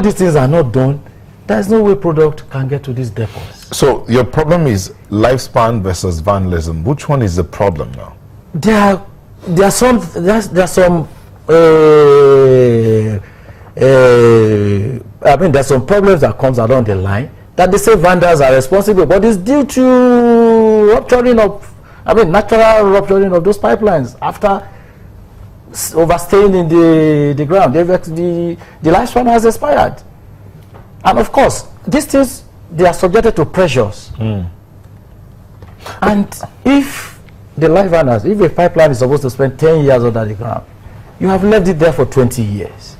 these things are not done, there's no way product can get to these depots. So your problem is lifespan versus vandalism. Which one is the problem now? There are some there's some problems that comes along the line that they say vendors are responsible, but it's due to rupturing of, natural rupturing of those pipelines after overstaying in the ground. The lifespan has expired. And of course, these things, they are subjected to pressures. And if the life runners, if a pipeline is supposed to spend 10 years under the ground, you have left it there for 20 years.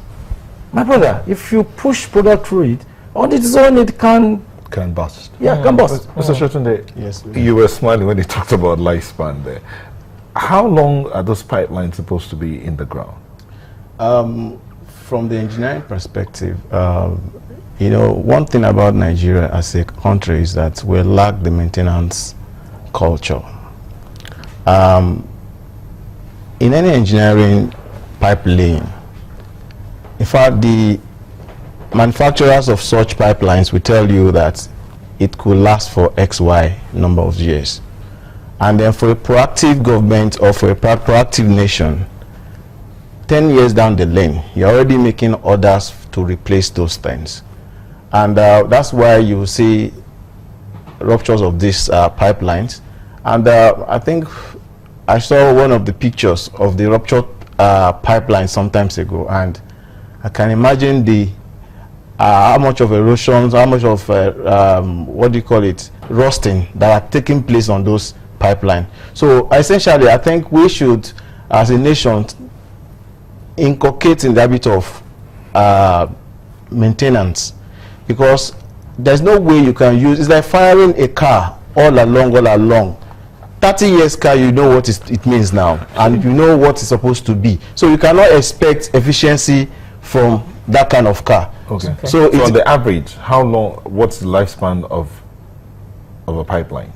My brother, if you push product through it, on its own it can bust. Yeah, can bust. Mr. Shotunde, yes, you were smiling when you talked about lifespan there. How long are those pipelines supposed to be in the ground? From the engineering perspective, one thing about Nigeria as a country is that we lack the maintenance culture. In any engineering pipe laying, in fact, the manufacturers of such pipelines will tell you that it could last for XY number of years. And then for a proactive government or for a proactive nation, 10 years down the lane, you're already making orders to replace those things. And that's why you see ruptures of these pipelines. And I think I saw one of the pictures of the ruptured pipeline some times ago, and I can imagine how much of erosion, how much of rusting that are taking place on those pipelines. So essentially, I think we should, as a nation, inculcate in the habit of maintenance, because there's no way you can use. It's like firing a car all along. 30 years car, you know what it means now, and you know what it's supposed to be. So you cannot expect efficiency from that kind of car. Okay. So on the average, how long? What's the lifespan of a pipeline?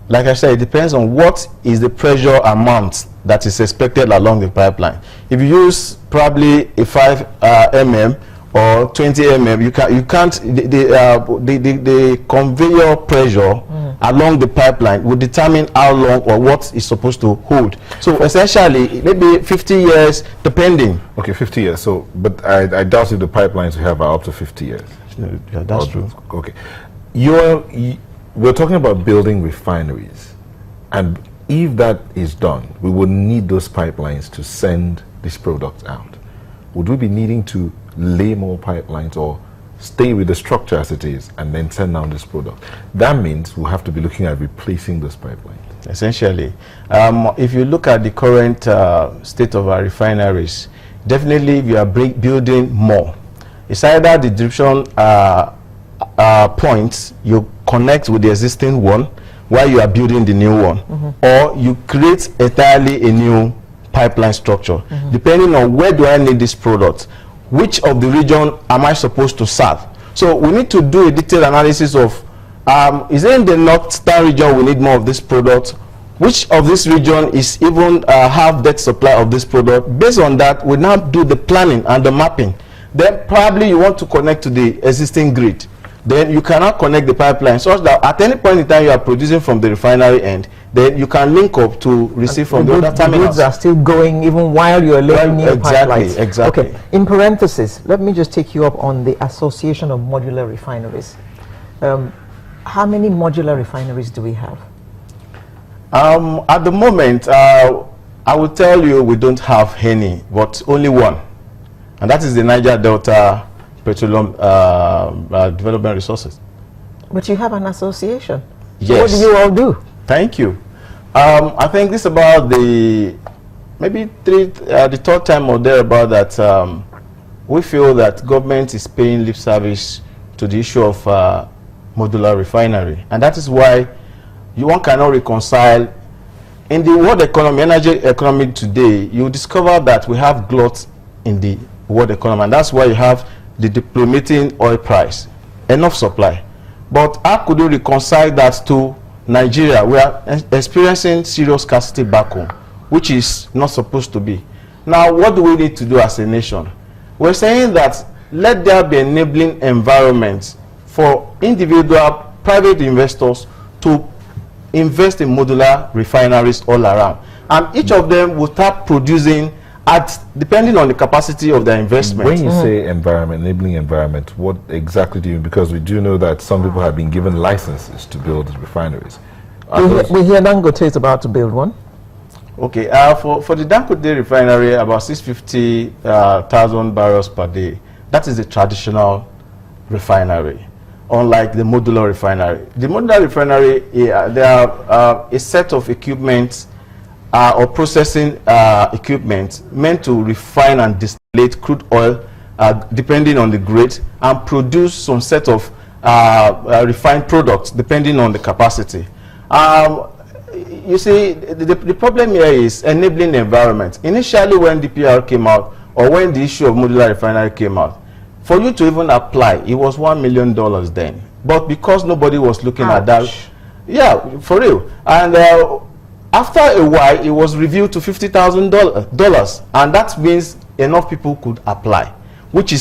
Like I said, it depends on what is the pressure amount that is expected along the pipeline. If you use probably a 5 mm or 20 mm, you can't. The conveyor pressure along the pipeline will determine how long or what is supposed to hold. So essentially, maybe 50 years, depending. Okay, 50 years. So, but I doubt if the pipelines we have are up to 50 years. Yeah, that's true. Okay, we're talking about building refineries, and if that is done, we will need those pipelines to send these products out. Would we be needing to lay more pipelines or stay with the structure as it is and then send down this product? That means we'll have to be looking at replacing those pipelines. Essentially, if you look at the current state of our refineries, definitely if you are building more, it's either the distribution points you connect with the existing one while you are building the new one, or you create entirely a new pipeline structure, depending on where do I need this product, which of the region am I supposed to serve. So we need to do a detailed analysis of, is it in the northern region we need more of this product, which of this region is even have that supply of this product. Based on that, we now do the planning and the mapping. Then probably you want to connect to the existing grid. Then you cannot connect the pipeline such that at any point in time you are producing from the refinery end, then you can link up to receive from the other terminals. The goods are still going even while you are laying new pipelines. Exactly. Okay. In parenthesis, let me just take you up on the Association of Modular Refineries. How many modular refineries do we have? At the moment, I will tell you we don't have any, but only one, and that is the Niger Delta Petroleum Development Resources. But you have an association. Yes. So what do you all do? Thank you. I think this is about the third time or thereabout that we feel that government is paying lip service to the issue of modular refinery, and that is why one cannot reconcile. In the world economy, energy economy today, you discover that we have glut in the world economy, and that's why you have the plummeting oil price, enough supply. But how could you reconcile that to Nigeria? We are experiencing serious scarcity back home, which is not supposed to be. Now, what do we need to do as a nation? We're saying that let there be enabling environments for individual private investors to invest in modular refineries all around, and each of them will start producing at depending on the capacity of their investment. When you say environment, enabling environment, what exactly do you mean? Because we do know that some people have been given licenses to build refineries. We hear Dangote is about to build one. Okay, for the Dangote refinery, about 650,000 barrels per day. That is a traditional refinery, unlike the modular refinery. The modular refinery, there are a set of equipment or processing equipment meant to refine and distillate crude oil depending on the grade, and produce some set of refined products depending on the capacity. You see, the problem here is enabling the environment. Initially, when DPR came out, or when the issue of modular refinery came out, for you to even apply, it was $1 million then. But because nobody was looking at that, yeah, for real. And after a while, it was reviewed to $50,000, and that means enough people could apply, which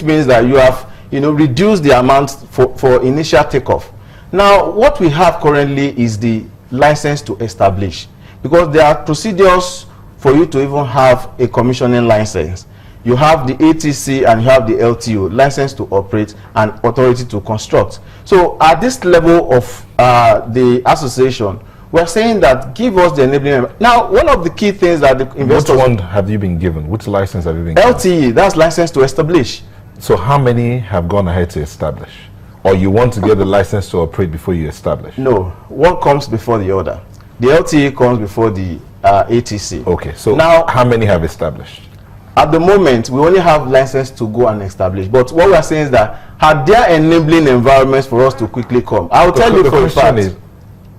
means that you have, reduced the amount for initial takeoff. Now, what we have currently is the license to establish, because there are procedures for you to even have a commissioning license. You have the ATC and you have the LTO, license to operate and authority to construct. So at this level of the association, we're saying that give us the enabling. Now, one of the key things that the investors... Which one have you been given? Which license have you been given? LTE, that's license to establish. So how many have gone ahead to establish? Or you want to get the license to operate before you establish? No, one comes before the other. The LTE comes before the ATC. Okay, so now, how many have established? At the moment, we only have license to go and establish. But what we are saying is that are there enabling environments for us to quickly come? I will tell you for a fact. Is,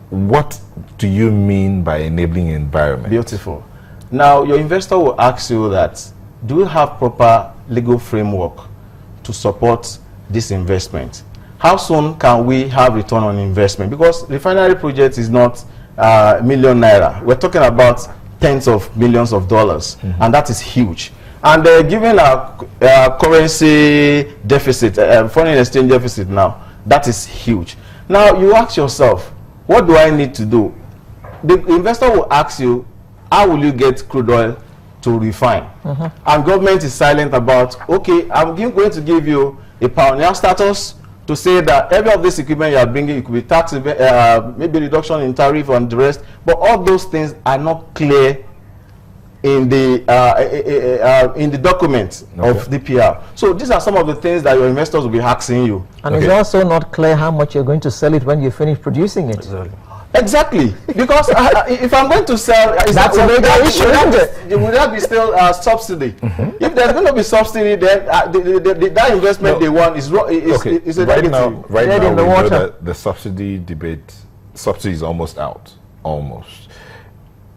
what do you mean by enabling environment? Beautiful. Now, your investor will ask you that, do you have proper legal framework to support this investment? How soon can we have return on investment? Because refinery project is not million naira. We're talking about tens of millions of dollars, and that is huge. And given our currency deficit, foreign exchange deficit now, that is huge. Now, you ask yourself, what do I need to do? The investor will ask you, how will you get crude oil to refine? And government is silent about, okay, I'm going to give you a pioneer status, to say that every of this equipment you are bringing, it could be tax, maybe reduction in tariff and the rest, but all those things are not clear in the document of DPR. So these are some of the things that your investors will be asking you. And it's also not clear how much you're going to sell it when you finish producing it. Exactly, because if I'm going to sell, that's a major issue, isn't it? Will that be still subsidy? If there's going to be subsidy, then that investment they want is a negative. Right now, we know that the subsidy debate, subsidy is almost out, almost.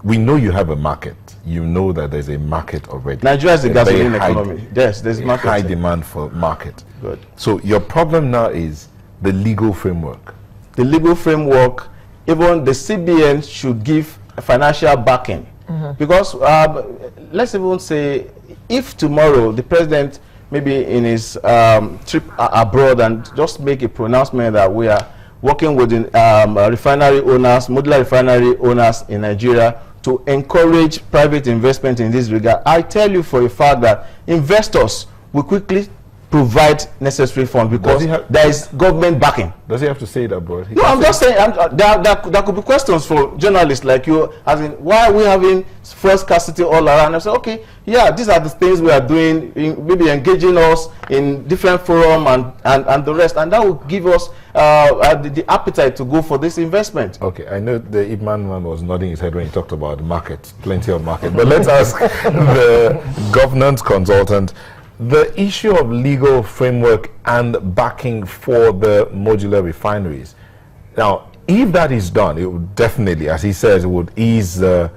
We know you have a market. You know that there's a market already. Nigeria is a gasoline economy. Yes, there's market. High demand for market. Good. So your problem now is the legal framework. The legal framework. Even the CBN should give financial backing, because let's even say if tomorrow the president maybe in his trip abroad and just make a pronouncement that we are working with refinery owners, modular refinery owners in Nigeria to encourage private investment in this regard, I tell you for a fact that investors will quickly provide necessary funds, because there is government backing. Does he have to say that, bro? No, I'm just saying, there could be questions for journalists like you, as in, why are we having fuel scarcity all around? I say, okay, yeah, these are the things we are doing, maybe engaging us in different forum and the rest, and that will give us the appetite to go for this investment. Okay, I know the Ibman man was nodding his head when he talked about the market, plenty of market, but let's ask the governance consultant. The issue of legal framework and backing for the modular refineries. Now, if that is done, it would definitely, as he says, it would ease the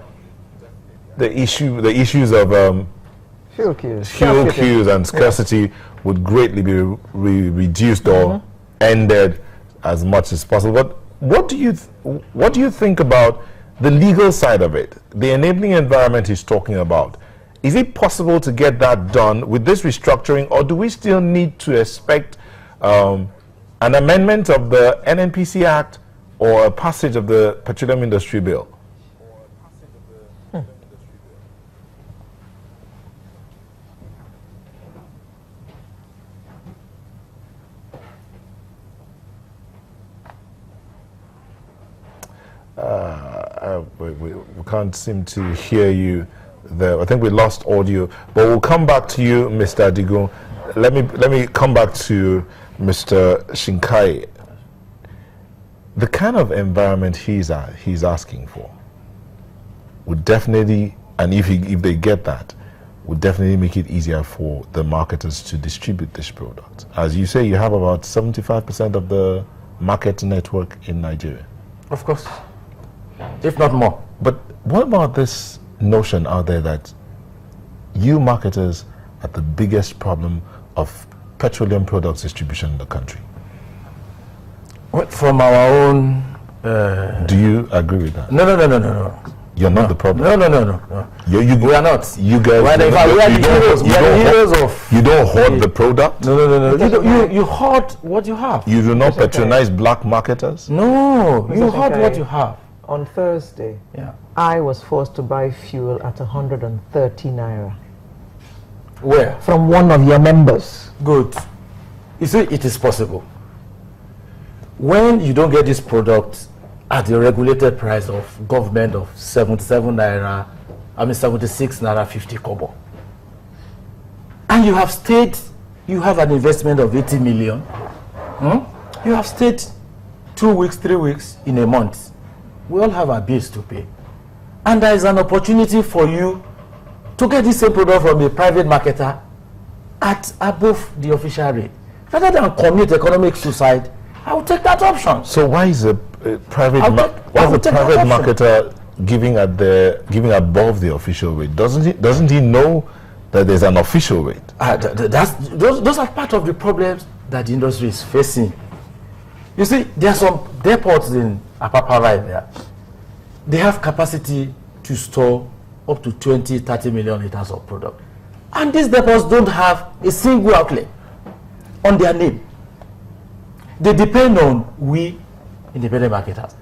issues of fuel queues and scarcity would greatly be reduced or ended as much as possible. But what do you think about the legal side of it? The enabling environment he's talking about. Is it possible to get that done with this restructuring, or do we still need to expect an amendment of the NNPC Act or a passage of the Petroleum Industry Bill? We can't seem to hear you there. I think we lost audio, but we'll come back to you, Mr. Adigun. Let me come back to Mr. Shinkai. The kind of environment he's asking for would definitely, and if they get that, would definitely make it easier for the marketers to distribute this product. As you say, you have about 75% of the market network in Nigeria. Of course, if not more. But what about this notion out there that you marketers are the biggest problem of petroleum products distribution in the country? Well, from our own... Do you agree with that? No. You're not the problem. No. We are not. You guys, we are the heroes. We are the heroes of... You don't hoard the product? No. You hoard what you have. You do not patronize black marketers? No, you hoard what you have. On Thursday, Yeah. I was forced to buy fuel at 130 naira Where? from one of your members. Good. You see, it is possible. When you don't get this product at the regulated price of government of 76 naira 50 kobo, and you have stayed, you have an investment of 80 million, you have stayed 2 weeks, 3 weeks in a month. We all have our bills to pay. And there is an opportunity for you to get this same product from a private marketer at above the official rate. Rather than commit economic suicide, I will take that option. So why is a private marketer giving above the official rate? Doesn't he know that there's an official rate? Those are part of the problems that the industry is facing. You see, there are some depots in Apapa right there. They have capacity to store up to 20-30 million liters of product. And these depots don't have a single outlet on their name. They depend on we independent marketers.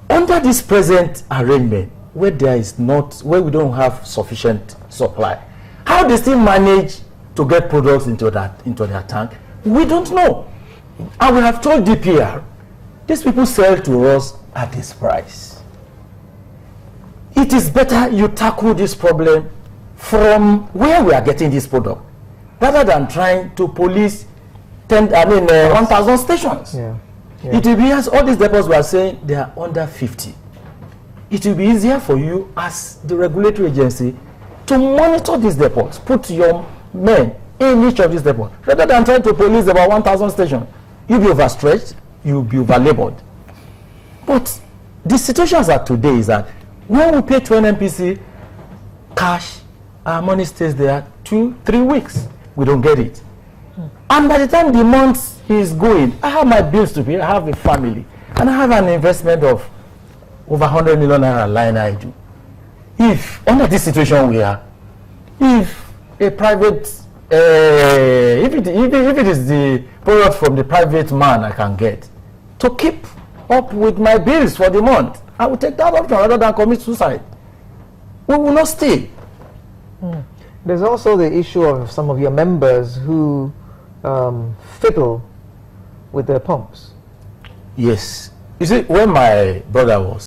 Under this present arrangement, where we don't have sufficient supply, how they still manage to get products into their tank, we don't know. And we have told DPR, these people sell to us at this price. It is better you tackle this problem from where we are getting this product, rather than trying to police 1,000 stations. Yeah. It will be, as all these depots we are saying, they are under 50. It will be easier for you as the regulatory agency to monitor these depots, put your men in each of these depots, rather than trying to police about 1,000 stations. You'll be overstretched, you'll be overlabored. But the situation as at today is that when we pay to NNPC cash, our money stays there 2-3 weeks. We don't get it. And by the time the month is going, I have my bills to pay, I have a family, and I have an investment of over 100 million naira line I do. If, under this situation we are, if a private, if it is the product from the private man I can get, to keep up with my bills for the month, I will take that option rather than commit suicide. We will not stay. There's also the issue of some of your members who fiddle with their pumps. Yes. You see, when my brother was